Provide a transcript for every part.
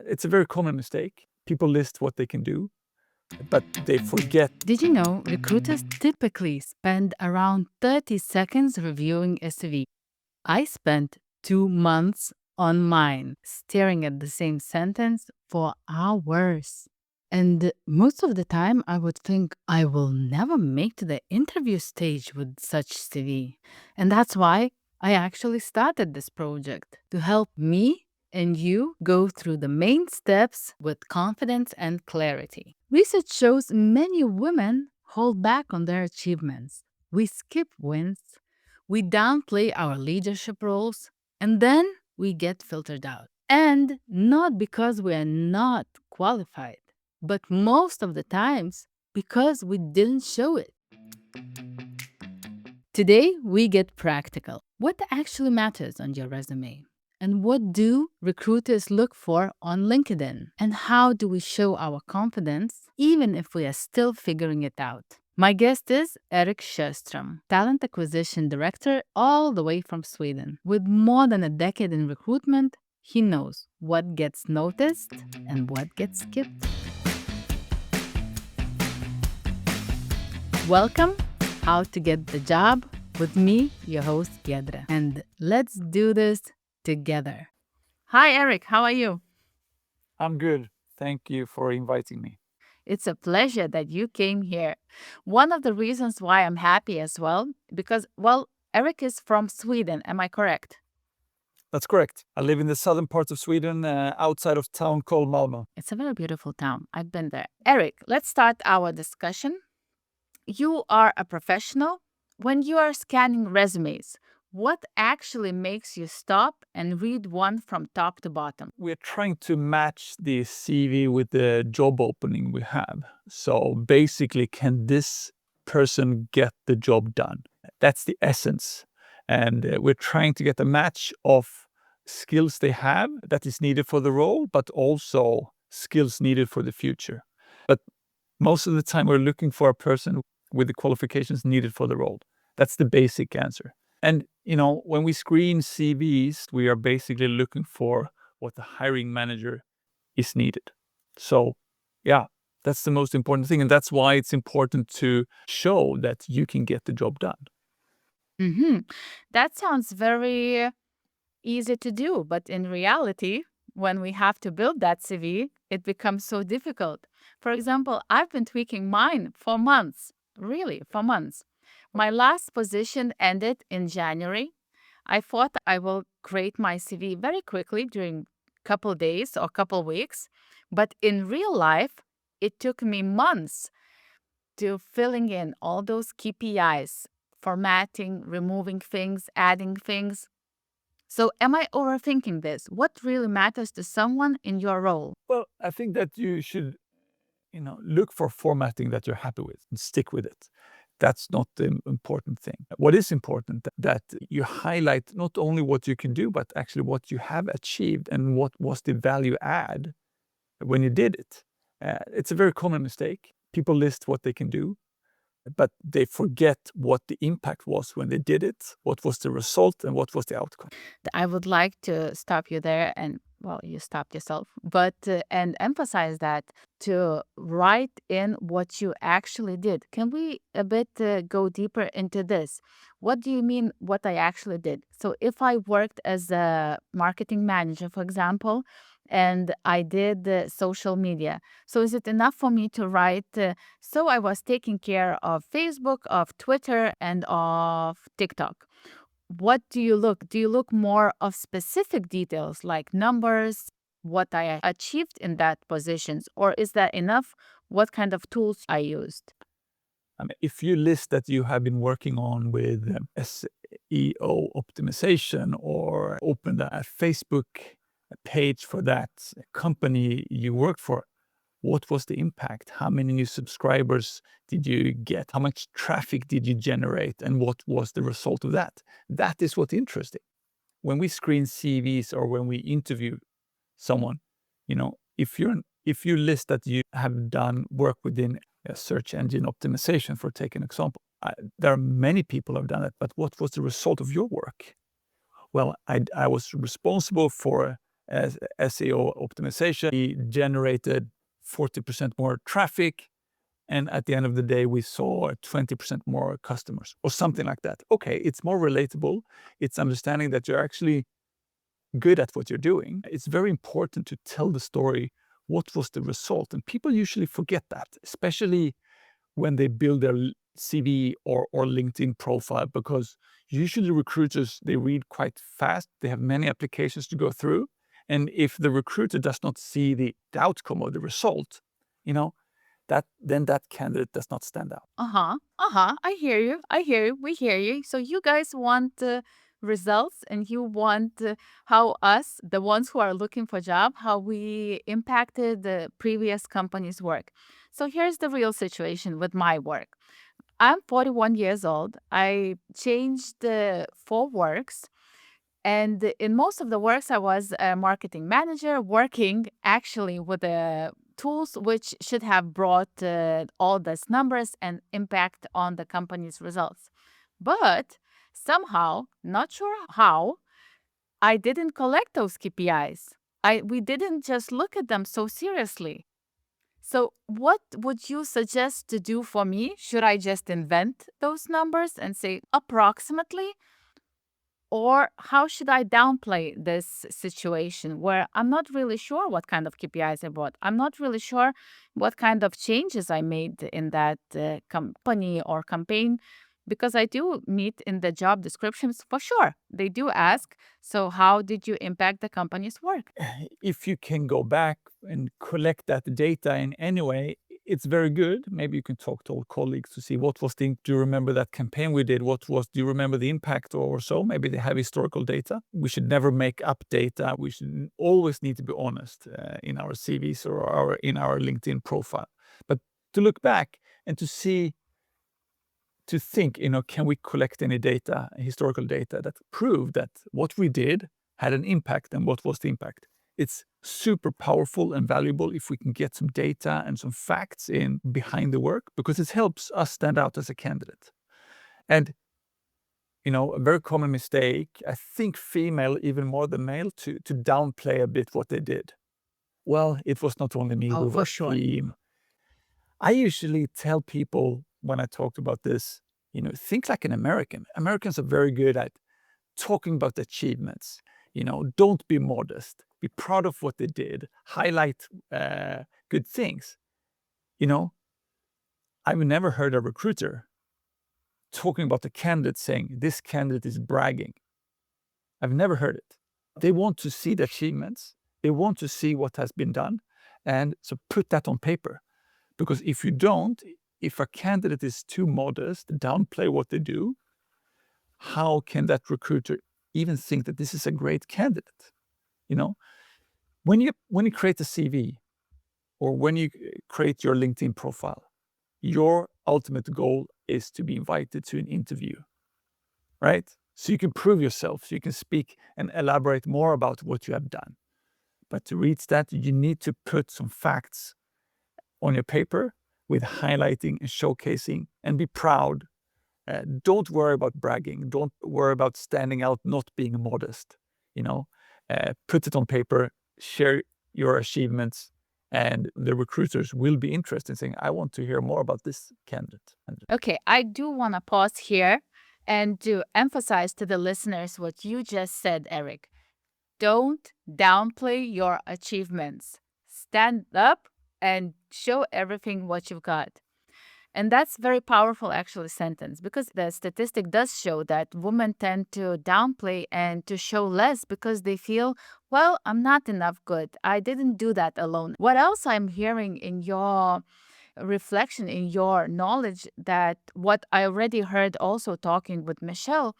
It's a very common mistake. People list what they can do, but they forget. Did you know recruiters typically spend around 30 seconds reviewing a CV? I spent 2 months on mine, staring at the same sentence for hours. And most of the time, I would think I will never make to the interview stage with such CV. And that's why I actually started this project to help me and you go through the main steps with confidence and clarity. Research shows many women hold back on their achievements. We skip wins, we downplay our leadership roles, and then we get filtered out. And not because we are not qualified, but most of the times because we didn't show it. Today, we get practical. What actually matters on your resume? And what do recruiters look for on LinkedIn? And how do we show our confidence even if we are still figuring it out? My guest is Erik Sjöström, Talent Acquisition Director all the way from Sweden. With more than a decade in recruitment, he knows what gets noticed and what gets skipped. Welcome, How to Get the Job, with me, your host, Giedre. And let's do this together. Hi, Erik. How are you? I'm good. Thank you for inviting me. It's a pleasure that you came here. One of the reasons why I'm happy as well, because, Erik is from Sweden. Am I correct? That's correct. I live in the southern part of Sweden, outside of a town called Malmö. It's a very beautiful town. I've been there. Erik, let's start our discussion. You are a professional. When you are scanning resumes, what actually makes you stop and read one from top to bottom? We're trying to match the CV with the job opening we have. So basically, can this person get the job done? That's the essence. And we're trying to get a match of skills they have that is needed for the role, but also skills needed for the future. But most of the time, we're looking for a person with the qualifications needed for the role. That's the basic answer. And, when we screen CVs, we are basically looking for what the hiring manager is needed. So, yeah, that's the most important thing. And that's why it's important to show that you can get the job done. That sounds very easy to do, but in reality, when we have to build that CV, it becomes so difficult. For example, I've been tweaking mine for months, really, for months. My last position ended in January. I thought I will create my CV very quickly during couple days or couple weeks, but in real life, it took me months to filling in all those KPIs, formatting, removing things, adding things. So, am I overthinking this? What really matters to someone in your role? Well, I think that you should, look for formatting that you're happy with and stick with it. That's not the important thing. What is important that you highlight not only what you can do, but actually what you have achieved and what was the value add when you did it. It's a very common mistake. People list what they can do, but they forget what the impact was when they did it, what was the result, and what was the outcome. I would like to stop you there and, you stopped yourself, but and emphasize that to write in what you actually did. Can we a bit go deeper into this? What do you mean what I actually did? So if I worked as a marketing manager, for example, and I did social media, so is it enough for me to write, so I was taking care of Facebook, of Twitter, and of TikTok? What do you look? Do you look more of specific details like numbers, what I achieved in that positions, or is that enough? What kind of tools I used? I mean, if you list that you have been working on with SEO optimization or opened a Facebook page for that company you work for, what was the impact? How many new subscribers did you get? How much traffic did you generate? And what was the result of that? That is what's interesting. When we screen CVs or when we interview someone, if you list that you have done work within a search engine optimization, for take an example, there are many people who have done it, but what was the result of your work? Well, I was responsible for as SEO optimization. We generated 40% more traffic, and at the end of the day, we saw 20% more customers or something like that. Okay, it's more relatable. It's understanding that you're actually good at what you're doing. It's very important to tell the story. What was the result? And people usually forget that, especially when they build their CV or LinkedIn profile, because usually recruiters, they read quite fast. They have many applications to go through. And if the recruiter does not see the outcome or the result, then that candidate does not stand out. I hear you. We hear you. So you guys want results, and you want how us, the ones who are looking for job, how we impacted the previous company's work. So here's the real situation with my work. I'm 41 years old. I changed 4 works. And in most of the works, I was a marketing manager working actually with the tools which should have brought all these numbers and impact on the company's results. But somehow, not sure how, I didn't collect those KPIs. We didn't just look at them so seriously. So, what would you suggest to do for me? Should I just invent those numbers and say approximately? Or how should I downplay this situation where I'm not really sure what kind of KPIs I brought? I'm not really sure what kind of changes I made in that company or campaign, because I do meet in the job descriptions for sure. They do ask, so how did you impact the company's work? If you can go back and collect that data in any way, it's very good. Maybe you can talk to old colleagues to see what was do you remember that campaign we did? Do you remember the impact or so? Maybe they have historical data. We should never make up data. We should always need to be honest in our CVs or in our LinkedIn profile. But to look back and to think, can we collect any data, historical data that prove that what we did had an impact, and what was the impact? It's super powerful and valuable if we can get some data and some facts in behind the work, because it helps us stand out as a candidate. And, a very common mistake, I think female even more than male, to downplay a bit what they did. Well, it was not only me, we Oh, were for a sure. team. I usually tell people when I talk about this, think like an American. Americans are very good at talking about achievements. Don't be modest. Be proud of what they did. Highlight good things. I've never heard a recruiter talking about a candidate saying, this candidate is bragging. I've never heard it. They want to see the achievements. They want to see what has been done. And so put that on paper. Because if you don't, if a candidate is too modest, downplay what they do, how can that recruiter even think that this is a great candidate? When you create a CV or when you create your LinkedIn profile, your ultimate goal is to be invited to an interview, right? So you can prove yourself, so you can speak and elaborate more about what you have done. But to reach that, you need to put some facts on your paper with highlighting and showcasing, and be proud. Don't worry about bragging. Don't worry about standing out, not being modest. Put it on paper, share your achievements, and the recruiters will be interested in saying, I want to hear more about this candidate. Okay, I do want to pause here and to emphasize to the listeners what you just said, Eric. Don't downplay your achievements. Stand up and show everything what you've got. And that's very powerful actually sentence, because the statistic does show that women tend to downplay and to show less because they feel, well, I'm not enough good. I didn't do that alone. What else I'm hearing in your reflection, in your knowledge, that what I already heard also talking with Michelle,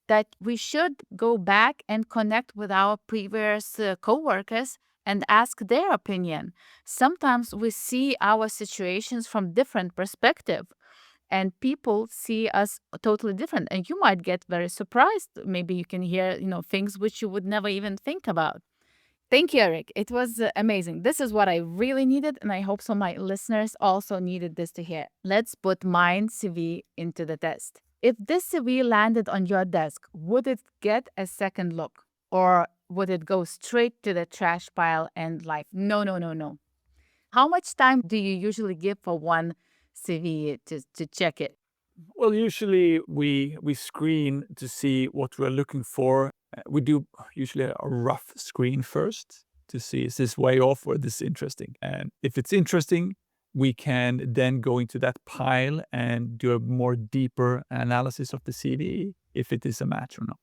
that we should go back and connect with our previous coworkers and ask their opinion. Sometimes we see our situations from different perspective, and people see us totally different, and you might get very surprised. Maybe you can hear things which you would never even think about. Thank you, Eric. It was amazing. This is what I really needed, and I hope so my listeners also needed this to hear. Let's put mine CV into the test. If this CV landed on your desk, would it get a second look? Or would it go straight to the trash pile and like, no, no, no, no? How much time do you usually give for one CV to check it? Well, usually we screen to see what we're looking for. We do usually a rough screen first to see, is this way off or this interesting? And if it's interesting, we can then go into that pile and do a more deeper analysis of the CV if it is a match or not.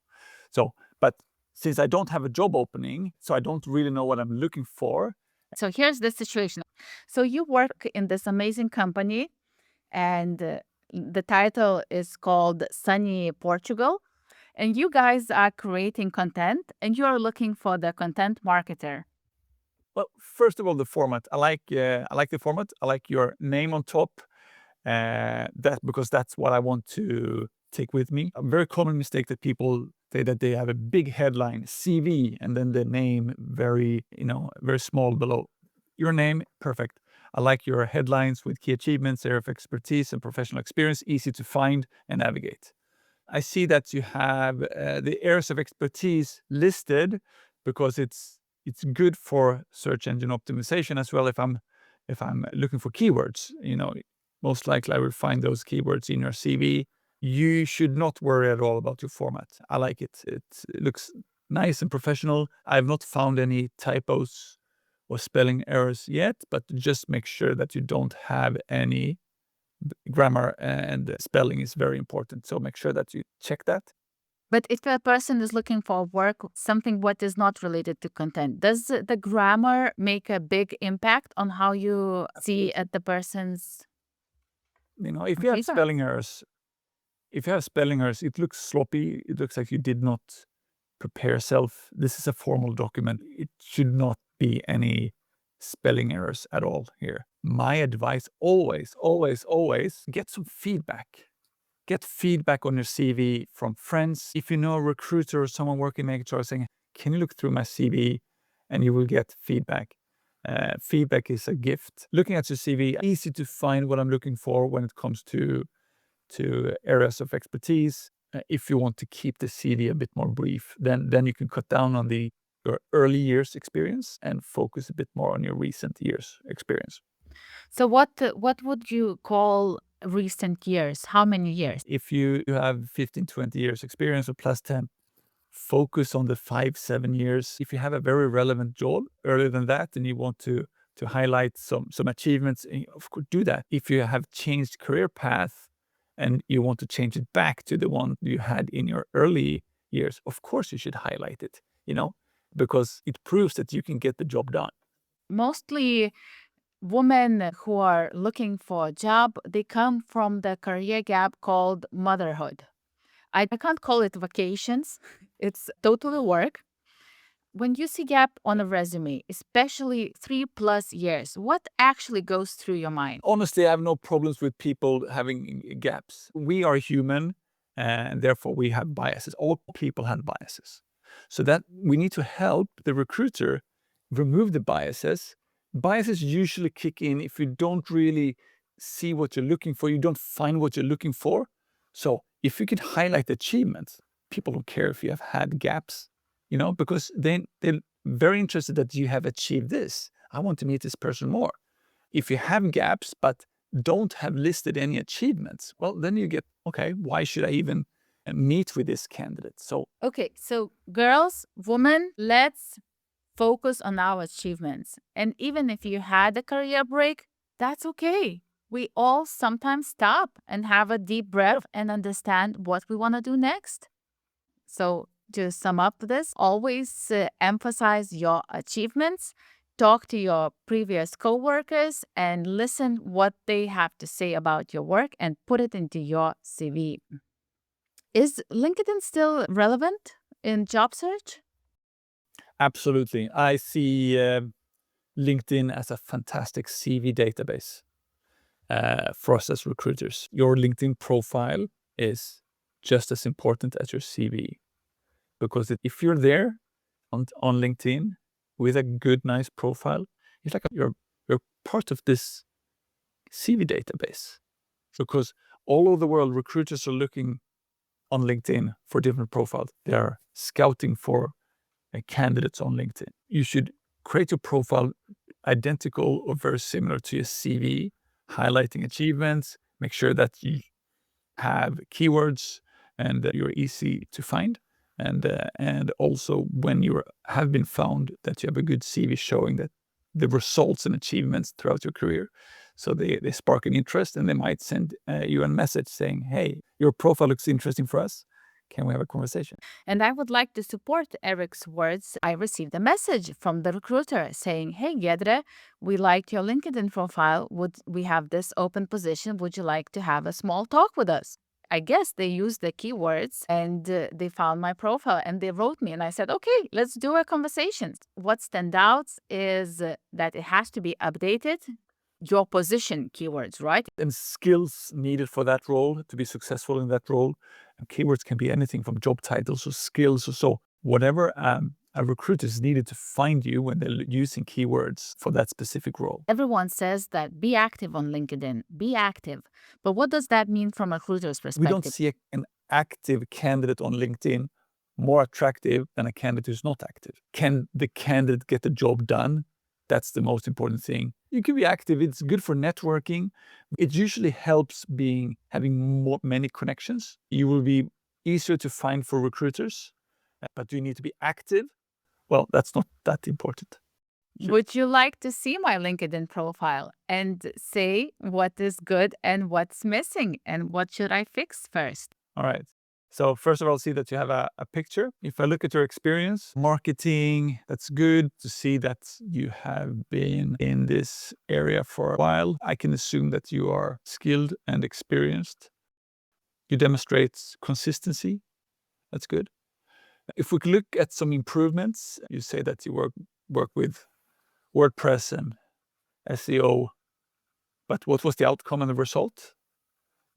So, but since I don't have a job opening, so I don't really know what I'm looking for. So here's the situation. So you work in this amazing company, and the title is called Sunny Portugal. And you guys are creating content, and you are looking for the content marketer. Well, first of all, the format. I like the format. I like your name on top. That because that's what I want to take with me. A very common mistake that people say that they have a big headline, CV, and then the name very small below. Your name, perfect. I like your headlines with key achievements, area of expertise, and professional experience, easy to find and navigate. I see that you have the areas of expertise listed because it's good for search engine optimization as well. If I'm looking for keywords, most likely I will find those keywords in your CV. You should not worry at all about your format. I like it. It looks nice and professional. I've not found any typos or spelling errors yet, but just make sure that you don't have any. Grammar and spelling is very important. So make sure that you check that. But if a person is looking for work, something what is not related to content, does the grammar make a big impact on how you see at the person's If you have paper? spelling errors, it looks sloppy. It looks like you did not prepare yourself. This is a formal document. It should not be any spelling errors at all here. My advice always, always, always get some feedback. Get feedback on your CV from friends. If you know a recruiter or someone working in HR saying, can you look through my CV? And you will get feedback. Feedback is a gift. Looking at your CV, easy to find what I'm looking for when it comes to areas of expertise. If you want to keep the CV a bit more brief, then you can cut down on your early years experience and focus a bit more on your recent years experience. So what would you call recent years? How many years? If you have 15, 20 years experience or plus 10, focus on the 5-7 years. If you have a very relevant job earlier than that and you want to highlight some achievements, of course do that. If you have changed career path and you want to change it back to the one you had in your early years, of course you should highlight it, because it proves that you can get the job done. Mostly women who are looking for a job, they come from the career gap called motherhood. I can't call it vacations. It's totally work. When you see gap on a resume, especially 3+ years, what actually goes through your mind? Honestly, I have no problems with people having gaps. We are human, and therefore we have biases. All people have biases. So that we need to help the recruiter remove the biases. Biases usually kick in if you don't really see what you're looking for, you don't find what you're looking for. So if you can highlight achievements, people don't care if you have had gaps, because they're very interested that you have achieved this. I want to meet this person more. If you have gaps but don't have listed any achievements, well, then you get, okay, why should I even meet with this candidate? So Okay, so girls, women, let's focus on our achievements. And even if you had a career break, that's okay. We all sometimes stop and have a deep breath and understand what we want to do next. So, to sum up this, always emphasize your achievements, talk to your previous coworkers, and listen what they have to say about your work and put it into your CV. Is LinkedIn still relevant in job search? absolutely, I see LinkedIn as a fantastic CV database for us as recruiters. Your LinkedIn profile is just as important as your CV, because if you're there on LinkedIn with a good, nice profile, it's like you're part of this CV database. Because all over the world, recruiters are looking on LinkedIn for different profiles. They are scouting for candidates on LinkedIn. You should create your profile identical or very similar to your CV, highlighting achievements, make sure that you have keywords and you're easy to find. And also when you have been found, that you have a good CV showing that the results and achievements throughout your career. So they spark an interest, and they might send you a message saying, hey, your profile looks interesting for us. Can we have a conversation? And I would like to support Eric's words. I received a message from the recruiter saying, hey, Giedre, we liked your LinkedIn profile. We have this open position. Would you like to have a small talk with us? I guess they used the keywords and they found my profile and they wrote me. And I said, okay, let's do a conversation. What stands out is that it has to be updated. Your position keywords, right? And skills needed for that role, to be successful in that role. And keywords can be anything from job titles or skills or so. Whatever a recruiter is needed to find you when they're using keywords for that specific role. Everyone says that be active on LinkedIn, be active. But what does that mean from a recruiter's perspective? We don't see an active candidate on LinkedIn more attractive than a candidate who's not active. Can the candidate get the job done? That's the most important thing. You can be active. It's good for networking. It usually helps having many connections. You will be easier to find for recruiters, but do you need to be active? Well, that's not that important. Would you like to see my LinkedIn profile and say what is good and what's missing and what should I fix first? All right. So first of all, see that you have a picture. If I look at your experience, marketing, that's good to see that you have been in this area for a while. I can assume that you are skilled and experienced. You demonstrate consistency. That's good. If we look at some improvements, you say that you work with WordPress and SEO, but what was the outcome and the result?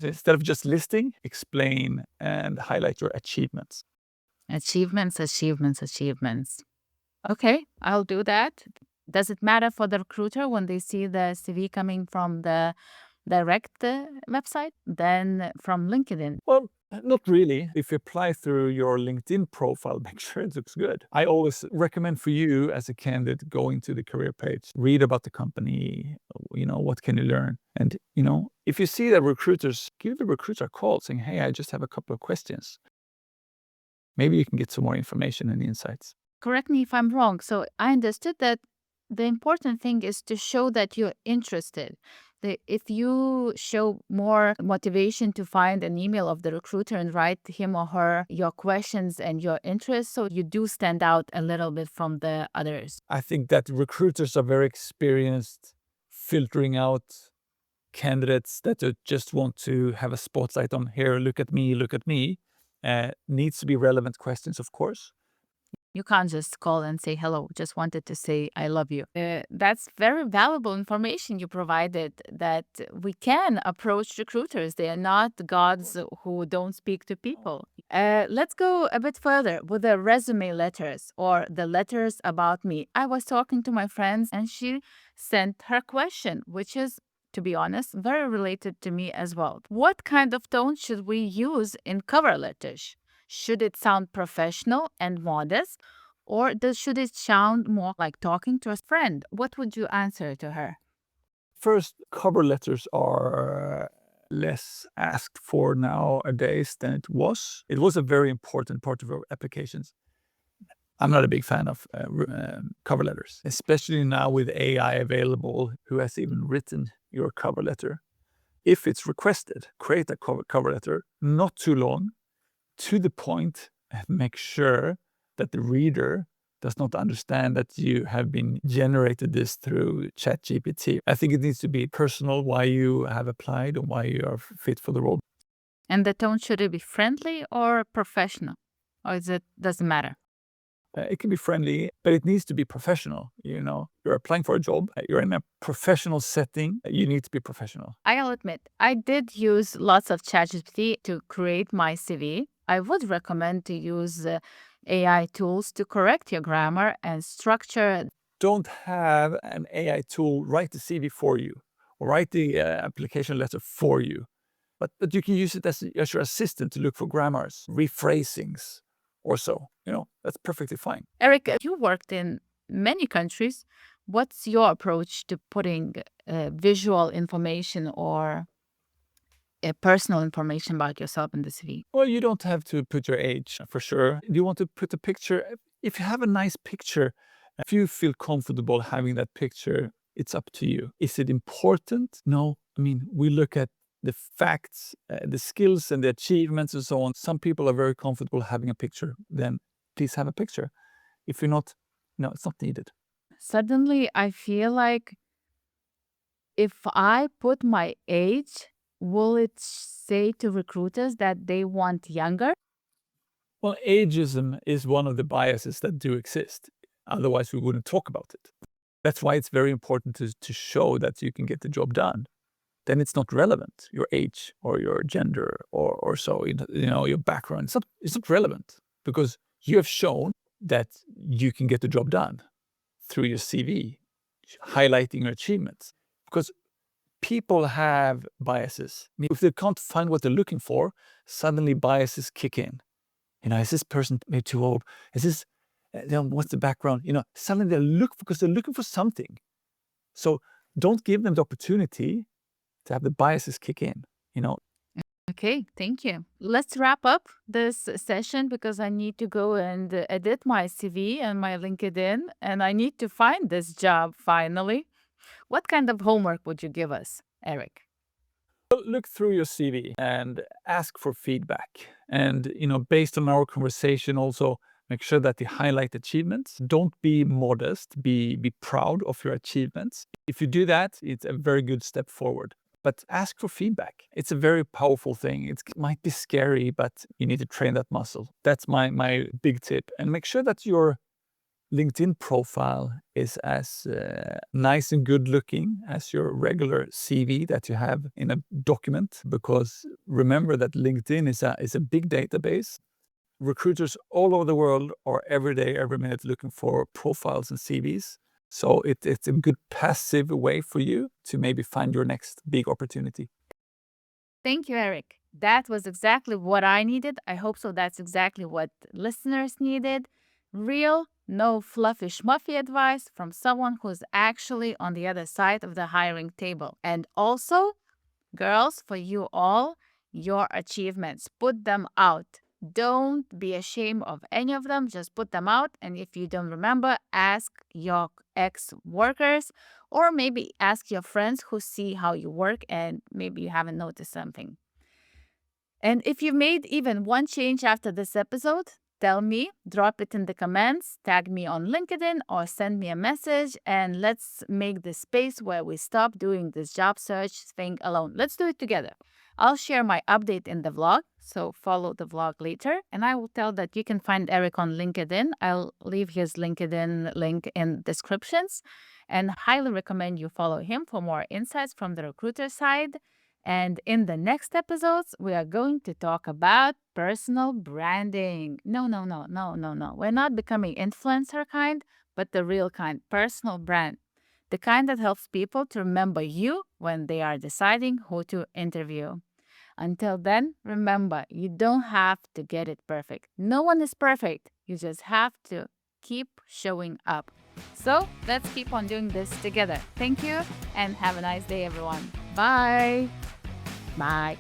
Instead of just listing, explain and highlight your achievements. Achievements, achievements, achievements. Okay, I'll do that. Does it matter for the recruiter when they see the CV coming from the direct website than from LinkedIn? Well, not really. If you apply through your LinkedIn profile, make sure it looks good. I always recommend for you as a candidate going to the career page, read about the company, what can you learn? And, if you see that recruiters, give the recruiter a call saying, hey, I just have a couple of questions. Maybe you can get some more information and insights. Correct me if I'm wrong. So I understood that the important thing is to show that you're interested. If you show more motivation to find an email of the recruiter and write him or her your questions and your interests, so you do stand out a little bit from the others. I think that recruiters are very experienced filtering out candidates that just want to have a spotlight on here, look at me, look at me. Needs to be relevant questions, of course. You can't just call and say hello, just wanted to say I love you. That's very valuable information you provided, that we can approach recruiters. They are not gods who don't speak to people. Let's go a bit further with the resume letters or the letters about me. I was talking to my friends and she sent her question, which is, to be honest, very related to me as well. What kind of tone should we use in cover letters? Should it sound professional and modest, or should it sound more like talking to a friend? What would you answer to her? First, cover letters are less asked for nowadays than it was. It was a very important part of our applications. I'm not a big fan of cover letters, especially now with AI available, who has even written your cover letter. If it's requested, create a cover letter, not too long, to the point, and make sure that the reader does not understand that you have been generated this through ChatGPT. I think it needs to be personal, why you have applied and why you are fit for the role. And the tone, should it be friendly or professional? Or doesn't matter? It can be friendly, but it needs to be professional. You're applying for a job, you're in a professional setting, you need to be professional. I'll admit, I did use lots of ChatGPT to create my CV. I would recommend to use AI tools to correct your grammar and structure. Don't have an AI tool write the CV for you or write the application letter for you. But you can use it as your assistant to look for grammars, rephrasings, or so. That's perfectly fine. Eric, you worked in many countries. What's your approach to putting visual information or personal information about yourself in the CV? Well, you don't have to put your age for sure. You want to put a picture. If you have a nice picture, if you feel comfortable having that picture, it's up to you. Is it important? No. I mean, we look at the facts, the skills and the achievements and so on. Some people are very comfortable having a picture. Then please have a picture. If you're not, no, it's not needed. Suddenly, I feel like if I put my age, will it say to recruiters that they want younger? Well, ageism is one of the biases that do exist. Otherwise, we wouldn't talk about it. That's why it's very important to show that you can get the job done. Then it's not relevant, your age or your gender or so, your background. It's not relevant because you have shown that you can get the job done through your CV, highlighting your achievements. Because people have biases. I mean, if they can't find what they're looking for, suddenly biases kick in. Is this person maybe too old? Is this, what's the background? Suddenly because they're looking for something. So don't give them the opportunity to have the biases kick in. Okay, thank you. Let's wrap up this session because I need to go and edit my CV and my LinkedIn, and I need to find this job finally. What kind of homework would you give us, Eric? Look through your CV and ask for feedback. And, based on our conversation, also make sure that you highlight achievements. Don't be modest, be proud of your achievements. If you do that, it's a very good step forward. But ask for feedback. It's a very powerful thing. It might be scary, but you need to train that muscle. That's my big tip. And make sure that your LinkedIn profile is as nice and good looking as your regular CV that you have in a document, because remember that LinkedIn is a big database. Recruiters all over the world are every day, every minute looking for profiles and CVs. So it's a good passive way for you to maybe find your next big opportunity. Thank you, Eric. That was exactly what I needed. I hope so. That's exactly what listeners needed. Real, no fluffy schmuffy advice from someone who's actually on the other side of the hiring table. And also, girls, for you all, your achievements, put them out. Don't be ashamed of any of them. Just put them out. And if you don't remember, ask your ex-workers or maybe ask your friends who see how you work and maybe you haven't noticed something. And if you made even one change after this episode, tell me, drop it in the comments, tag me on LinkedIn or send me a message, and let's make this space where we stop doing this job search thing alone. Let's do it together. I'll share my update in the vlog, so follow the vlog later. And I will tell that you can find Eric on LinkedIn. I'll leave his LinkedIn link in descriptions and highly recommend you follow him for more insights from the recruiter side. And in the next episodes, we are going to talk about personal branding. No. We're not becoming influencer kind, but the real kind, personal brand. The kind that helps people to remember you when they are deciding who to interview. Until then, remember, you don't have to get it perfect. No one is perfect. You just have to keep showing up. So let's keep on doing this together. Thank you and have a nice day, everyone. Bye. Bye.